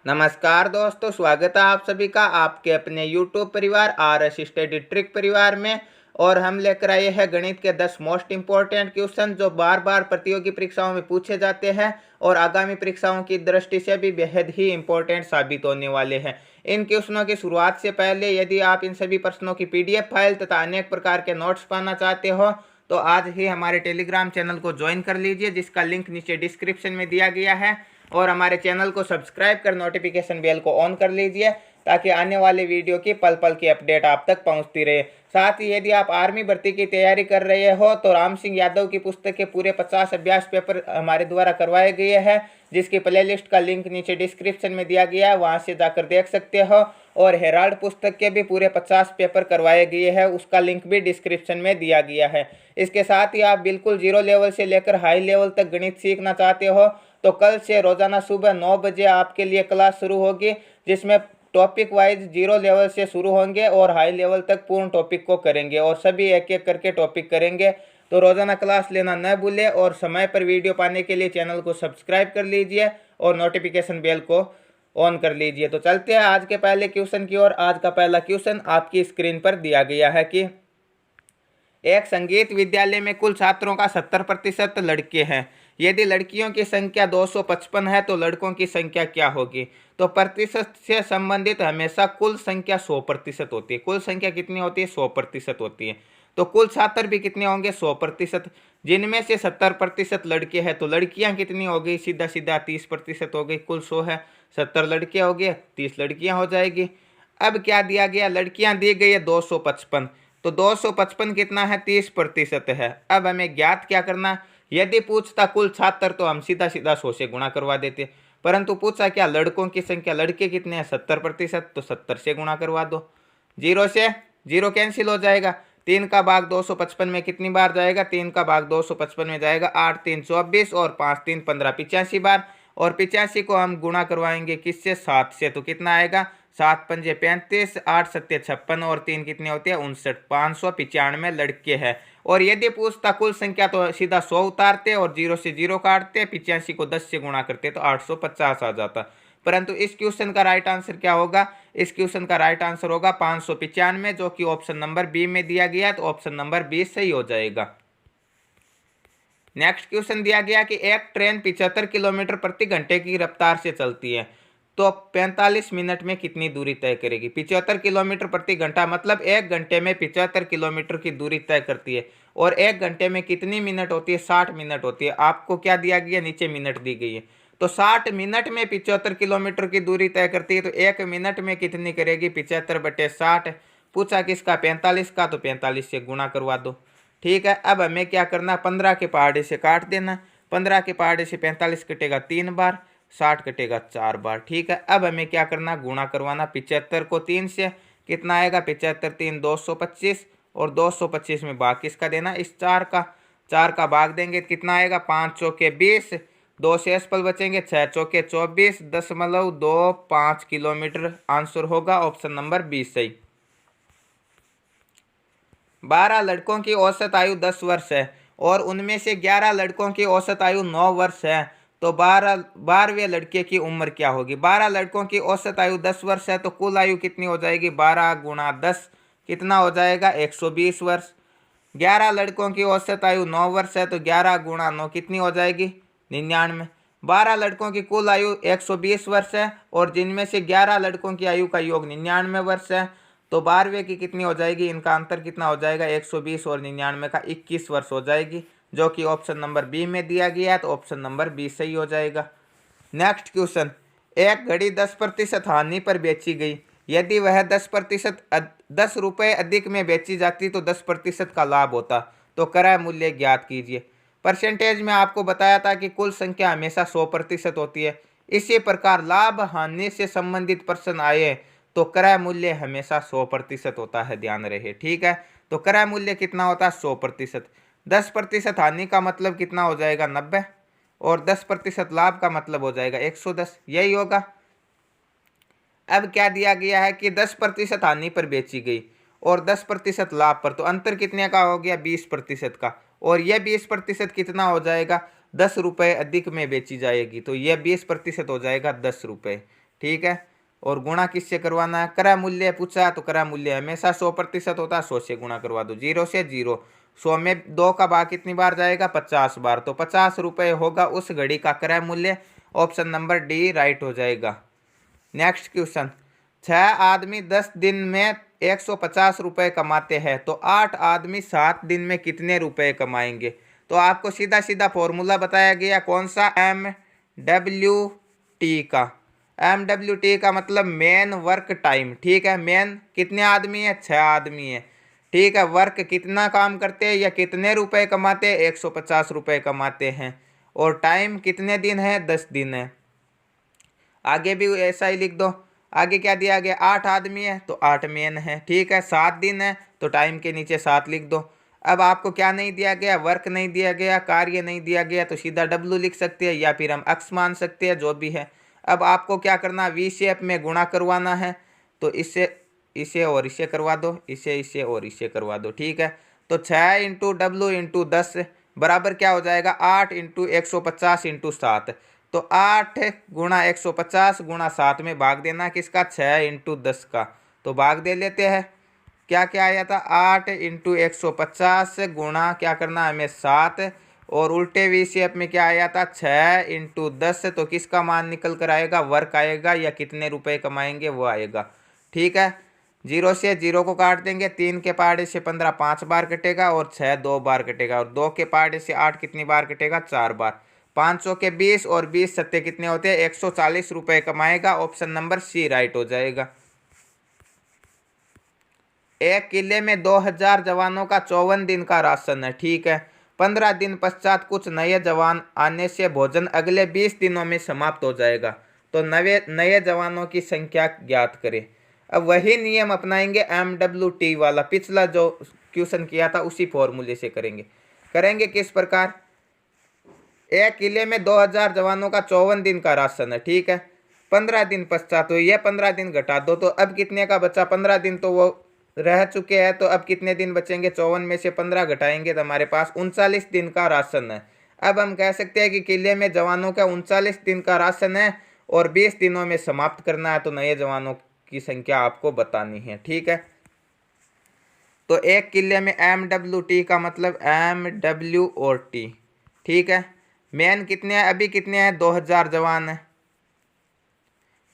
नमस्कार दोस्तों, स्वागत है आप सभी का आपके अपने YouTube परिवार RS स्टडी ट्रिक परिवार में। और हम लेकर आए हैं गणित के 10 मोस्ट इम्पोर्टेंट क्वेश्चन जो बार बार प्रतियोगी परीक्षाओं में पूछे जाते हैं और आगामी परीक्षाओं की दृष्टि से भी बेहद ही इम्पोर्टेंट साबित होने वाले हैं। इन क्वेश्चनों की शुरुआत से पहले यदि आप इन सभी प्रश्नों की PDF फाइल तथा अनेक प्रकार के नोट्स पाना चाहते हो तो आज ही हमारे टेलीग्राम चैनल को ज्वाइन कर लीजिए, जिसका लिंक नीचे डिस्क्रिप्शन में दिया गया है। और हमारे चैनल को सब्सक्राइब कर नोटिफिकेशन बेल को ऑन कर लीजिए ताकि आने वाले वीडियो की पल पल की अपडेट आप तक पहुंचती रहे। साथ ही यदि आप आर्मी भर्ती की तैयारी कर रहे हो तो राम सिंह यादव की पुस्तक के पूरे 50 अभ्यास पेपर हमारे द्वारा करवाए गए हैं, जिसकी प्लेलिस्ट का लिंक नीचे डिस्क्रिप्शन में दिया गया है, वहां से जाकर देख सकते हो। और हेराल्ड पुस्तक के भी पूरे 50 पेपर करवाए गए हैं, उसका लिंक भी डिस्क्रिप्शन में दिया गया है। इसके साथ ही आप बिल्कुल जीरो लेवल से लेकर हाई लेवल तक गणित सीखना चाहते हो तो कल से रोजाना सुबह 9 बजे आपके लिए क्लास शुरू होगी, जिसमें टॉपिक वाइज जीरो लेवल से शुरू होंगे और हाई लेवल तक पूर्ण टॉपिक को करेंगे और सभी एक एक करके टॉपिक करेंगे। तो रोजाना क्लास लेना न भूलें और समय पर वीडियो पाने के लिए चैनल को सब्सक्राइब कर लीजिए और नोटिफिकेशन बेल को ऑन कर लीजिए। तो चलते हैं आज के पहले क्वेश्चन की ओर। आज का पहला क्वेश्चन आपकी स्क्रीन पर दिया गया है कि एक संगीत विद्यालय में कुल छात्रों का 70% लड़के हैं। यदि लड़कियों की संख्या 255 है तो लड़कों की संख्या क्या होगी? तो प्रतिशत से संबंधित हमेशा कुल संख्या 100% होती है। कुल संख्या कितनी होती है? 100% होती है। तो कुल छात्र भी कितने होंगे? 100%। जिनमें से 70% लड़के हैं तो लड़कियां कितनी हो गई? सीधा सीधा 30% हो गई। कुल 100 है, 70 लड़के हो गए, 30 लड़कियां हो जाएगी। अब क्या दिया गया? लड़कियां दी गई है 255, तो 255 कितना है? 30% है। अब हमें ज्ञात क्या करना? यदि पूछता कुल छात्र तो हम सीधा सीधा 100 से गुणा करवा देते, परंतु पूछा क्या लड़कों की संख्या, लड़के कितने हैं? 70%, तो 70 से गुणा करवा दो। जीरो से जीरो कैंसिल हो जाएगा। 3 का भाग 255 में कितनी बार जाएगा? 3 का भाग 255 में जाएगा 8 3 24 और 5 3 15, 85 बार। और 85 को हम गुणा करवाएंगे किससे? 7 से। तो कितना आएगा? 7 पंजे 35, 8 सत्ते 56 और 3 कितने होते हैं? 59। 595 लड़के हैं। और यदि पूछता कुल संख्या तो सीधा 100 उतारते और जीरो से जीरो काटते, 85 को 10 से गुणा करते तो 850 आ जाता। परंतु इस क्वेश्चन का राइट आंसर क्या होगा? इस क्वेश्चन का राइट आंसर होगा 595, जो कि ऑप्शन नंबर बी में दिया गया, तो ऑप्शन नंबर बी सही हो जाएगा। नेक्स्ट क्वेश्चन दिया गया कि एक ट्रेन 75 किलोमीटर प्रति घंटे की रफ्तार से चलती है तो 45 मिनट में कितनी दूरी तय करेगी? 75 किलोमीटर प्रति घंटा मतलब एक घंटे में 75 किलोमीटर की दूरी तय करती है। और एक घंटे में कितनी मिनट होती है? 60 मिनट होती है। आपको क्या दिया गया? नीचे मिनट दी गई है। तो 60 मिनट में 75 किलोमीटर की दूरी तय करती है, तो एक मिनट में कितनी करेगी? 75/60। पूछा किसका? 45 का, तो 45 से गुणा करवा दो। ठीक है। अब हमें क्या करना? 15 के पहाड़े से काट देना। 15 के पहाड़े से 45 कटेगा 3 बार, 60 कटेगा 4 बार। ठीक है। अब हमें क्या करना? गुणा करवाना। 75 को 3 से कितना आएगा? 75 3 225 और 225 में भाग किसका देना? इस 4 का। 4 का भाग देंगे तो कितना आएगा? 5 चौके 20, 2 शेष पल बचेंगे, 6 चौके 24.25 किलोमीटर आंसर होगा ऑप्शन नंबर बी सही। 12 लड़कों की औसत आयु 10 वर्ष है और उनमें से 11 लड़कों की औसत आयु 9 वर्ष है, तो 12वें लड़के की उम्र क्या होगी? 12 लड़कों की औसत आयु 10 वर्ष है तो कुल आयु कितनी हो जाएगी? 12 गुणा 10 कितना हो जाएगा? 120 वर्ष। 11 लड़कों की औसत आयु 9 वर्ष है तो 11 गुणा 9 कितनी हो जाएगी? 99। 12 लड़कों की कुल आयु 120 वर्ष है और जिनमें से 11 लड़कों की आयु का योग 99 वर्ष है, तो 12वें की कितनी हो जाएगी? इनका अंतर कितना हो जाएगा? 120 और 99 का 21 वर्ष हो जाएगी, जो कि ऑप्शन नंबर बी में दिया गया है, तो ऑप्शन नंबर बी सही हो जाएगा। नेक्स्ट क्वेश्चन, एक घड़ी 10% हानि पर बेची गई। यदि वह 10% 10 रुपये अधिक में बेची जाती तो 10% का लाभ होता, तो क्रय मूल्य ज्ञात कीजिए। परसेंटेज में आपको बताया था कि कुल संख्या हमेशा 100% होती है। इसी प्रकार लाभ हानि से संबंधित प्रश्न आए तो क्रय मूल्य हमेशा 100% होता है, ध्यान रहे। ठीक है। तो क्रय मूल्य कितना होता है? 100%। 10% हानि का मतलब कितना हो जाएगा? 90 और 10% लाभ का मतलब हो जाएगा 110, यही होगा। अब क्या दिया गया है कि 10% हानि पर बेची गई और 10% लाभ पर, तो अंतर कितने का हो गया? 20% का। और यह 20% कितना हो जाएगा? 10 रुपये अधिक में बेची जाएगी, तो यह 20% हो जाएगा 10 रुपये। ठीक है। और गुणा किससे करवाना है, क्रय मूल्य पूछा तो क्रय मूल्य हमेशा 100% होता है, 100 से गुणा करवा दो। 0 से 0, 100 में 2 का भाग कितनी बार जाएगा, 50 बार, तो 50 रुपये होगा उस घड़ी का क्रय मूल्य। ऑप्शन नंबर डी राइट हो जाएगा। नेक्स्ट क्वेश्चन, 6 आदमी 10 दिन में 150 रुपये कमाते हैं, तो 8 आदमी 7 दिन में कितने रुपए कमाएंगे। तो आपको सीधा सीधा फॉर्मूला बताया गया, कौन सा, MWT का। MWT का मतलब मेन वर्क टाइम, ठीक है। मेन कितने आदमी है, 6 आदमी है, ठीक है। वर्क कितना काम करते हैं या कितने रुपए कमाते हैं, 150 रुपये कमाते हैं। और टाइम कितने दिन है, 10 दिन है। आगे भी ऐसा ही लिख दो। आगे क्या दिया गया, 8 आदमी है तो 8 मेन है, ठीक है। 7 दिन है तो टाइम के नीचे 7 लिख दो। अब आपको क्या नहीं दिया गया, वर्क नहीं दिया गया, कार्य नहीं दिया गया, तो सीधा W लिख सकते हैं या फिर हम अक्स मान सकते हैं, जो भी है। अब आपको क्या करना, V शेप में गुणा करवाना है, तो इसे इसे और इसे करवा दो, इसे और इसे करवा दो, ठीक है। तो 6 इंटू W इंटू 10 बराबर क्या हो जाएगा, 8 इंटू 150 इंटू 7। तो 8 गुणा 150 गुणा 7 में भाग देना किसका, 6 इंटू 10 का। तो भाग दे लेते हैं। क्या क्या आया था, 8 इंटू 150 गुणा क्या करना हमें 7, और उल्टे वी शेप में क्या आया था, 6 इंटू 10। तो किसका मान निकल कर आएगा, वर्क आएगा या कितने रुपए कमाएंगे वो आएगा, ठीक है। 0 से 0 को काट देंगे, 3 के पहाड़े से 15 5 बार कटेगा, और 6 2 बार कटेगा, और 2 के पहाड़े से 8 कितनी बार कटेगा, 4 बार। 500 के 20 और 20 सत्ते कितने होते हैं, 140 रुपये कमाएगा। ऑप्शन नंबर सी राइट हो जाएगा। एक किले में 2000 जवानों का 54 दिन का राशन है, ठीक है। 15 दिन पश्चात कुछ नए जवान आने से भोजन अगले 20 दिनों में समाप्त हो जाएगा, तो नए जवानों की संख्या ज्ञात करें। अब वही नियम अपनाएंगे, MWT वाला, पिछला जो क्वेश्चन किया था उसी फॉर्मूले से करेंगे किस प्रकार। एक किले में 2000 जवानों का 54 दिन का राशन है, ठीक है। 15 दिन पश्चात, तो ये 15 दिन घटा दो, तो अब कितने का बचा, 15 दिन तो वो रह चुके हैं, तो अब कितने दिन बचेंगे, 54 में से 15 घटाएंगे तो हमारे पास 39 दिन का राशन है। अब हम कह सकते हैं कि किले में जवानों का 39 दिन का राशन है और 20 दिनों में समाप्त करना है, तो नए जवानों की संख्या आपको बतानी है, ठीक है। तो एक किले में MWT का मतलब MW और T, ठीक है। मेन कितने हैं, अभी कितने हैं, 2000 जवान है,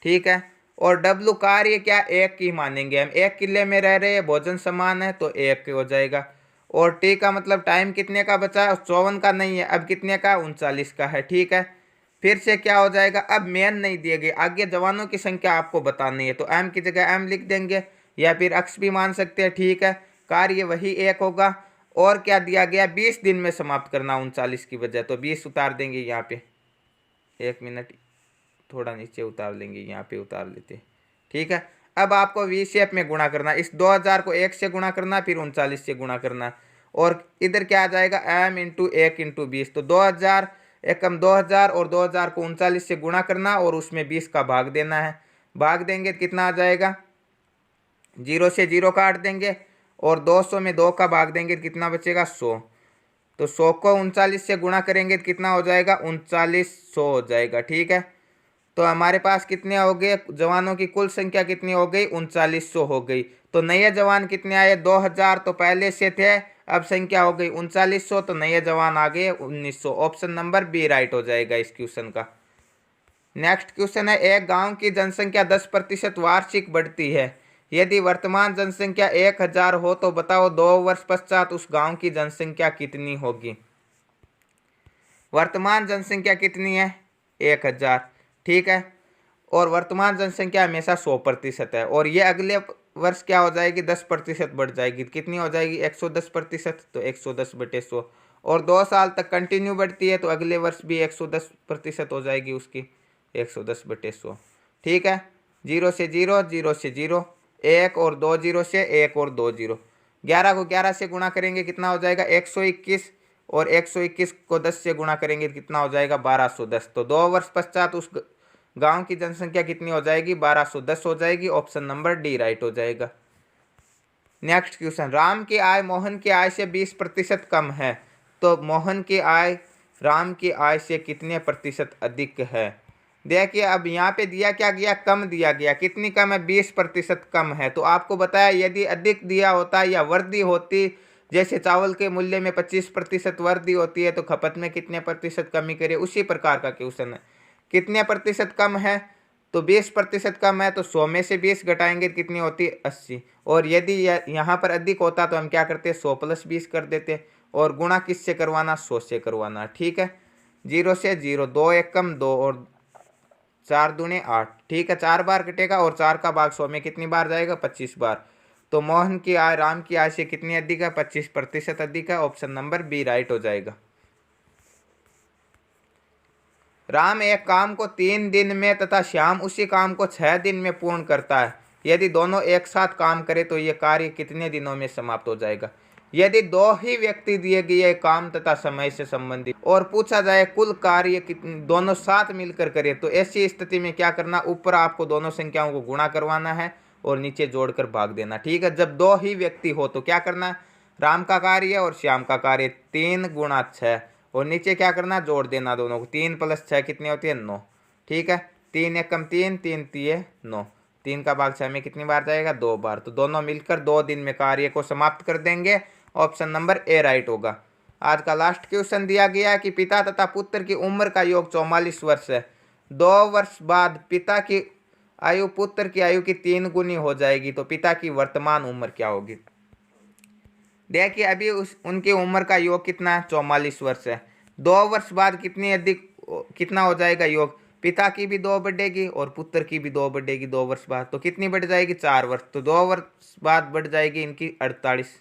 ठीक है। और W कार्य क्या, एक की मानेंगे हम, एक किले में रह रहे हैं, भोजन समान है तो एक हो जाएगा। और T का मतलब टाइम कितने का बचा है, 54 का नहीं है, अब कितने का, 39 का है, ठीक है। फिर से क्या हो जाएगा, अब मेन नहीं दिए गए, आगे जवानों की संख्या आपको बतानी है, तो M की जगह M लिख देंगे या फिर अक्स भी मान सकते हैं, ठीक है। कार्य वही एक होगा। और क्या दिया गया, 20 दिन में समाप्त करना 39 की बजाय, तो 20 उतार देंगे यहाँ पे, 1 मिनट थोड़ा नीचे उतार लेंगे, यहाँ पे उतार लेते, ठीक है। अब आपको वी शेप में गुणा करना, इस 2000 को 1 से गुणा करना, फिर 39 से गुणा करना, और इधर क्या आ जाएगा, M इंटू 1 इंटू 20। तो 2000 एकम 2000 और 2000 को 39 से गुणा करना और उसमें 20 का भाग देना है। भाग देंगे तो कितना आ जाएगा, 0 से 0 काट देंगे, और 200 में 2 का भाग देंगे तो कितना बचेगा, 100। तो 100 को 39 से गुणा करेंगे तो कितना हो जाएगा, 3900 हो जाएगा, ठीक है। तो हमारे पास कितने हो गए, जवानों की कुल संख्या कितनी हो गई, 3900 हो गई। तो नए जवान कितने आए, 2000 तो पहले से थे, अब संख्या हो गई 3900, तो नए जवान आ गए 1900। ऑप्शन नंबर बी राइट हो जाएगा इस क्वेश्चन का। नेक्स्ट क्वेश्चन है, एक गांव की जनसंख्या 10% वार्षिक बढ़ती है, यदि वर्तमान जनसंख्या 1000 हो तो बताओ 2 वर्ष पश्चात उस गांव की जनसंख्या कितनी होगी। वर्तमान जनसंख्या कितनी है, 1000, ठीक है। और वर्तमान जनसंख्या हमेशा 100% है, और ये अगले वर्ष क्या हो जाएगी, 10% बढ़ जाएगी, कितनी हो जाएगी, 110%। तो 110/100, और 2 साल तक कंटिन्यू बढ़ती है, तो अगले वर्ष भी 110% हो जाएगी उसकी, 110/100, ठीक है। 0 से 0, 0 से 0, 1 और 2 0 से 1 और 2 0, 11 को 11 से गुणा करेंगे कितना हो जाएगा, 121, और 121 को 10 से गुणा करेंगे कितना हो जाएगा, 1210। तो 2 वर्ष पश्चात उस गांव की जनसंख्या कितनी हो जाएगी, 1210 हो जाएगी। ऑप्शन नंबर डी राइट हो जाएगा। नेक्स्ट क्वेश्चन, राम की आय मोहन की आय से 20% कम है, तो मोहन की आय राम की आय से कितने प्रतिशत अधिक है। देखिए अब यहाँ पे दिया क्या गया, कम दिया गया। कितनी कम है, 20% कम है। तो आपको बताया यदि अधिक दिया होता या वृद्धि होती, जैसे चावल के मूल्य में 25% वृद्धि होती है तो खपत में कितने प्रतिशत कमी करे, उसी प्रकार का क्वेश्चन है। कितने प्रतिशत कम है, तो 20% कम है, तो 100 में से 20 घटाएंगे तो कितनी होती है, 80। और यदि यहाँ पर अधिक होता तो हम क्या करते, 100 + 20 कर देते। और गुणा किससे करवाना, 100 से करवाना। ठीक है, 0 से 0, 2 एकम 2 और 4 दूने 8। ठीक है, 4 बार कटेगा और 4 का भाग 100 में कितनी बार जाएगा, 25 बार। तो मोहन की आय राम की आय से कितनी अधिक है, 25% अधिक है। ऑप्शन नंबर बी राइट हो जाएगा। राम एक काम को 3 दिन में तथा श्याम उसी काम को 6 दिन में पूर्ण करता है। यदि दोनों एक साथ काम करें तो यह कार्य कितने दिनों में समाप्त हो जाएगा। यदि 2 ही व्यक्ति दिए गए काम तथा समय से संबंधित और पूछा जाए कुल कार्य दोनों साथ मिलकर करें, तो ऐसी स्थिति में क्या करना, ऊपर आपको दोनों संख्याओं को गुणा करवाना है और नीचे जोड़कर भाग देना। ठीक है, जब 2 ही व्यक्ति हो तो क्या करना, राम का कार्य और श्याम का कार्य 3 × 6 और नीचे क्या करना, जोड़ देना दोनों को। 3 + 6 कितनी होती है, 9। ठीक है, 3 एकम 3, 3 तिये 9। 3 का भाग 6 में कितनी बार जाएगा, 2 बार। तो दोनों मिलकर 2 दिन में कार्य को समाप्त कर देंगे। ऑप्शन नंबर ए राइट होगा। आज का लास्ट क्वेश्चन दिया गया कि पिता तथा पुत्र की उम्र का योग 44 वर्ष है। 2 वर्ष बाद पिता की आयु पुत्र की आयु की 3 गुनी हो जाएगी, तो पिता की वर्तमान उम्र क्या होगी। देखिए अभी उनकी उम्र का योग कितना है, 44 वर्ष है। 2 वर्ष बाद कितना हो जाएगा योग, पिता की भी 2 बढ़ेगी और पुत्र की भी 2 बढ़ेगी। 2 वर्ष बाद तो कितनी बढ़ जाएगी, 4 वर्ष। तो 2 वर्ष बाद बढ़ जाएगी इनकी 48।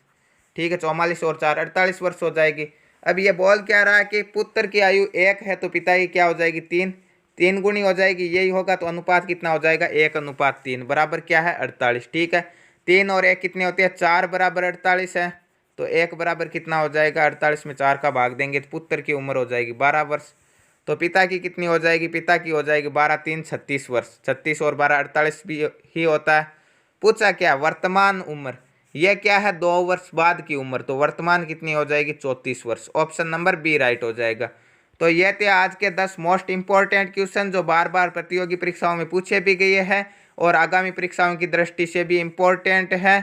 ठीक है, 44 और 4 48 वर्ष हो जाएगी। अब ये बोल क्या रहा है कि पुत्र की आयु 1 है तो पिता की क्या हो जाएगी, 3 गुनी हो जाएगी। यही होगा तो अनुपात कितना हो जाएगा, 1:3 बराबर क्या है, 48। ठीक है, 3 और 1 कितने होते हैं, 4 बराबर 48 है। तो 1 बराबर कितना हो जाएगा, 48 में 4 का भाग देंगे तो पुत्र की उम्र हो जाएगी 12 वर्ष। तो पिता की कितनी हो जाएगी, पिता की हो जाएगी 12 × 3 = 36 वर्ष। 36 और 12 48 भी ही होता है। पूछा क्या, वर्तमान उम्र। यह क्या है, 2 वर्ष बाद की उम्र। तो वर्तमान कितनी हो जाएगी, 34 वर्ष। ऑप्शन नंबर बी राइट हो जाएगा। तो ये थे आज के 10 मोस्ट इंपॉर्टेंट क्वेश्चन जो बार बार प्रतियोगी परीक्षाओं में पूछे भी गए हैं और आगामी परीक्षाओं की दृष्टि से भी इम्पोर्टेंट है।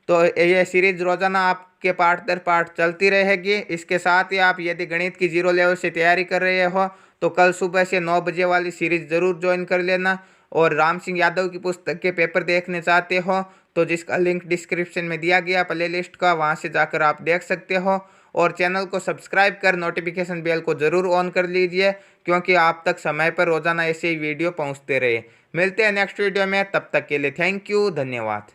तो ये सीरीज रोजाना आपके पार्ट दर पार्ट चलती रहेगी। इसके साथ ही आप यदि गणित की 0 लेवल से तैयारी कर रहे हो तो कल सुबह से 9 बजे वाली सीरीज जरूर ज्वाइन कर लेना। और राम सिंह यादव की पुस्तक के पेपर देखने चाहते हो तो जिसका लिंक डिस्क्रिप्शन में दिया गया प्लेलिस्ट का, वहां से जाकर आप देख सकते हो। और चैनल को सब्सक्राइब कर नोटिफिकेशन बेल को जरूर ऑन कर लीजिए, क्योंकि आप तक समय पर रोजाना ऐसे ही वीडियो पहुंचते रहे। मिलते हैं नेक्स्ट वीडियो में, तब तक के लिए थैंक यू, धन्यवाद।